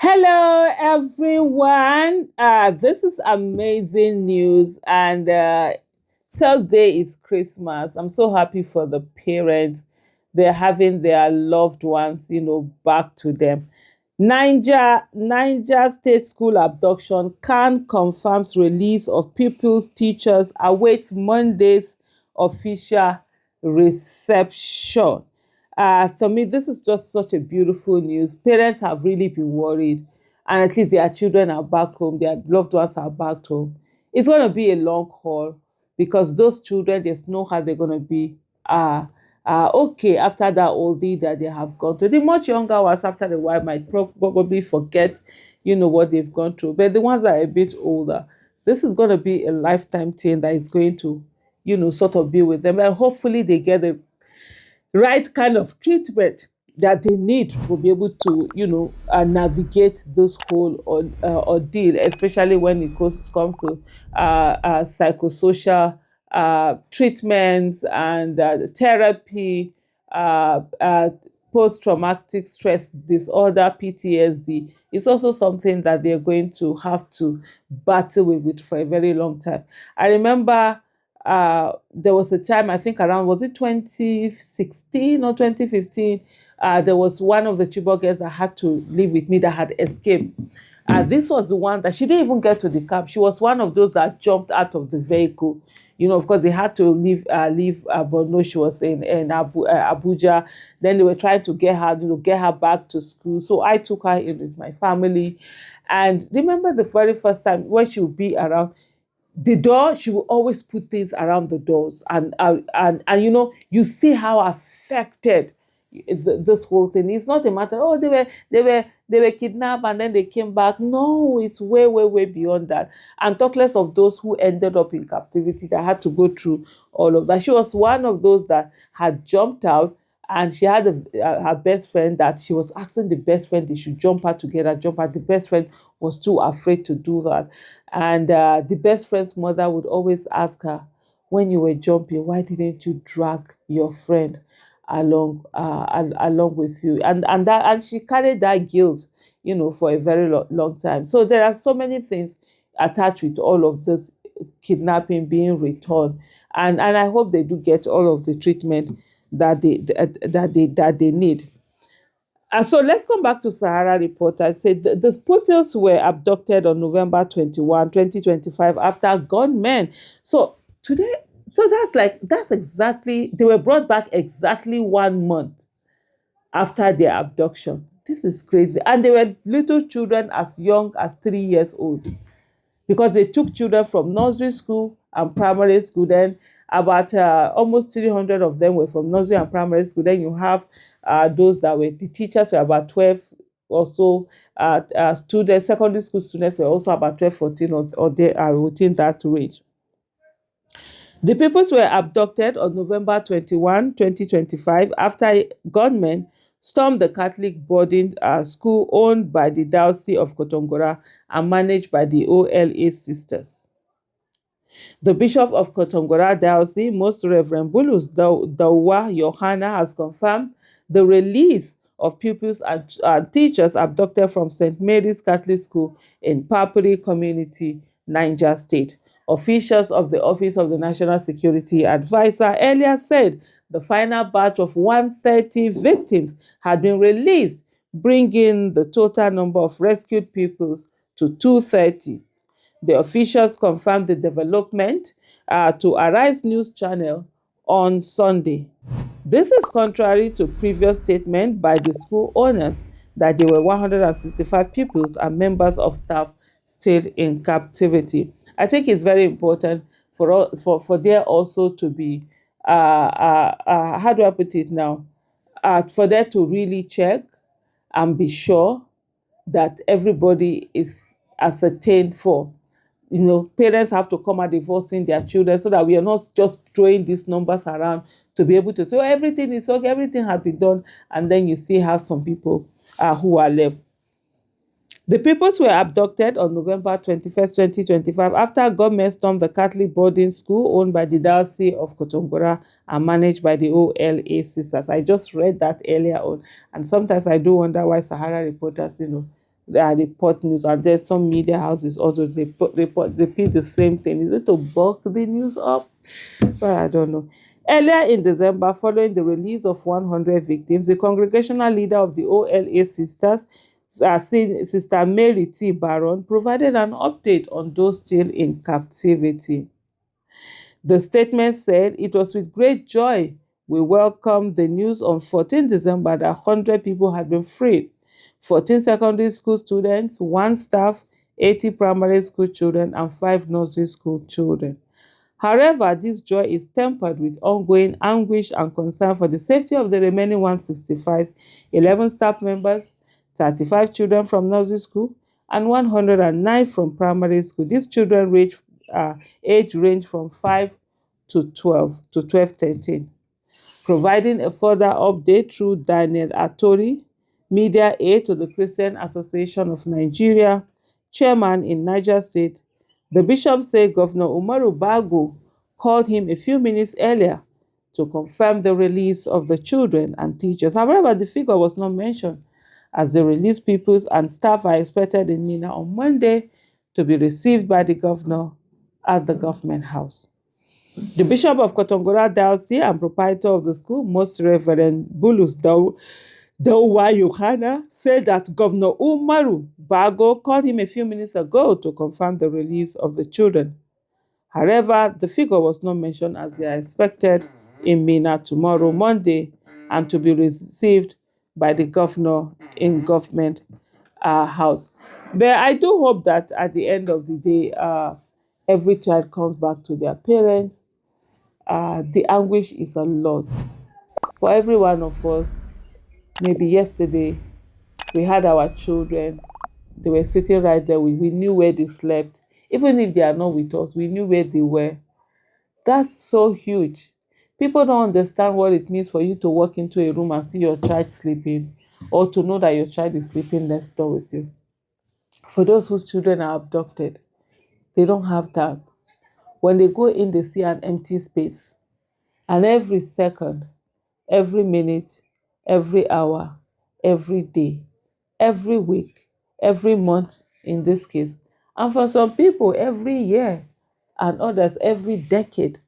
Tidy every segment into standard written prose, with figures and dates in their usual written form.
Hello, everyone. This is amazing news, and Thursday is Christmas. I'm so happy for the parents. They're having their loved ones, back to them. Niger State School abduction can confirms release of pupils, teachers awaits Monday's official reception. To me, this is just such a beautiful news. Parents have really been worried, and at least their children are back home, their loved ones are back home. It's going to be a long haul because those children, there's no how they're going to be okay after that oldie that they have gone through. The much younger ones, after a while, might probably forget, what they've gone through. But the ones that are a bit older, this is going to be a lifetime thing that is going to, sort of be with them. And hopefully they get the right kind of treatment that they need to be able to, navigate this whole ordeal, especially when comes to psychosocial treatments and therapy, post-traumatic stress disorder, PTSD. It's also something that they're going to have to battle with for a very long time. I remember there was a time, I think around, was it 2016 or 2015? There was one of the Chibok girls that had to live with me that had escaped. This was the one that she didn't even get to the cab. She was one of those that jumped out of the vehicle. Of course, they had to leave Borno. She was in Abuja. Then they were trying to get her back to school. So I took her in with my family. And remember the very first time when she would be around, the door, she will always put things around the doors, and you see how affected this whole thing. It's not a matter, oh, they were kidnapped and then they came back. No, it's way, way, way beyond that. And talk less of those who ended up in captivity that had to go through all of that. She was one of those that had jumped out, and she had her best friend that she was asking the best friend they should jump out together, jump out. The best friend was too afraid to do that. And the best friend's mother would always ask her, when you were jumping, why didn't you drag your friend along with you? And she carried that guilt, for a very long time. So there are so many things attached with all of this kidnapping, being returned, and I hope they do get all of the treatment that they need. So let's come back to Sahara Reporter. It said the pupils were abducted on November 21, 2025, after gunmen. So today, so that's exactly, they were brought back exactly 1 month after their abduction. This is crazy. And they were little children as young as 3 years old, because they took children from nursery school and primary school. Then about almost 300 of them were from nursery and primary school. Then you have those that were, the teachers were about 12 or so. Students, secondary school students were also about 12, 14, or they are within that range. The pupils were abducted on November 21, 2025, after gunmen stormed the Catholic boarding school owned by the Diocese of Kotongora and managed by the OLA sisters. The Bishop of Kotongora Diocese, Most Reverend Bulus Dawa Yohana, has confirmed the release of pupils and teachers abducted from St. Mary's Catholic School in Papuri Community, Niger State. Officials of the Office of the National Security Advisor earlier said the final batch of 130 victims had been released, bringing the total number of rescued pupils to 230. The officials confirmed the development to Arise News Channel on Sunday. This is contrary to previous statement by the school owners that there were 165 pupils and members of staff still in captivity. I think it's very important for there also to be, how do I put it now, for there to really check and be sure that everybody is ascertained for. Parents have to come at divorcing their children, so that we are not just throwing these numbers around to be able to say, oh, everything is okay, everything has been done, and then you still have some people who are left. The pupils were abducted on November 21st, 2025, after government stormed the Catholic boarding school owned by the Diocese of Kotongora and managed by the OLA sisters. I just read that earlier on, and sometimes I do wonder why Sahara Reporters, report news, and then some media houses also repeat the same thing. Is it to bulk the news up? Well, I don't know. Earlier in December, following the release of 100 victims, the congregational leader of the OLA sisters, Sister Mary T. Baron, provided an update on those still in captivity. The statement said, "It was with great joy we welcomed the news on 14 December that 100 people had been freed. 14 secondary school students, one staff, 80 primary school children, and 5 nursery school children. However, this joy is tempered with ongoing anguish and concern for the safety of the remaining 165, 11 staff members, 35 children from nursery school, and 109 from primary school. These children age range from 5 to 12 13. Providing a further update through Daniel Atori, media aide to the Christian Association of Nigeria, chairman in Niger State, the bishop said Governor Umaru Bago called him a few minutes earlier to confirm the release of the children and teachers. However, the figure was not mentioned, as the released pupils and staff are expected in Mina on Monday to be received by the governor at the government house. The Bishop of Kotongora Diocese and proprietor of the school, Most Reverend Bulus Dawa Yohana, said that Governor Umaru Bago called him a few minutes ago to confirm the release of the children. However, the figure was not mentioned, as they are expected in Mina tomorrow, Monday, and to be received by the governor in government house. But I do hope that at the end of the day, every child comes back to their parents. The anguish is a lot for every one of us. Maybe yesterday we had our children, they were sitting right there, we knew where they slept. Even if they are not with us, we knew where they were. That's so huge. People don't understand what it means for you to walk into a room and see your child sleeping, or to know that your child is sleeping next door with you. For those whose children are abducted, they don't have that. When they go in, they see an empty space. And every second, every minute, every hour, every day, every week, every month in this case, and for some people, every year, and others every decade,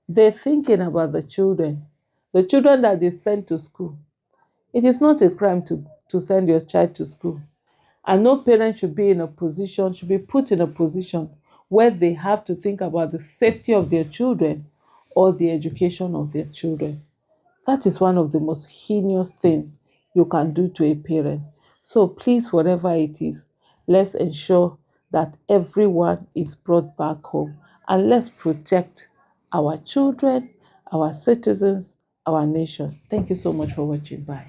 they're thinking about the children that they send to school. It is not a crime to send your child to school. And no parent should be put in a position where they have to think about the safety of their children or the education of their children. That is one of the most heinous things you can do to a parent. So please, whatever it is, let's ensure that everyone is brought back home, and let's protect our children, our citizens, our nation. Thank you so much for watching. Bye.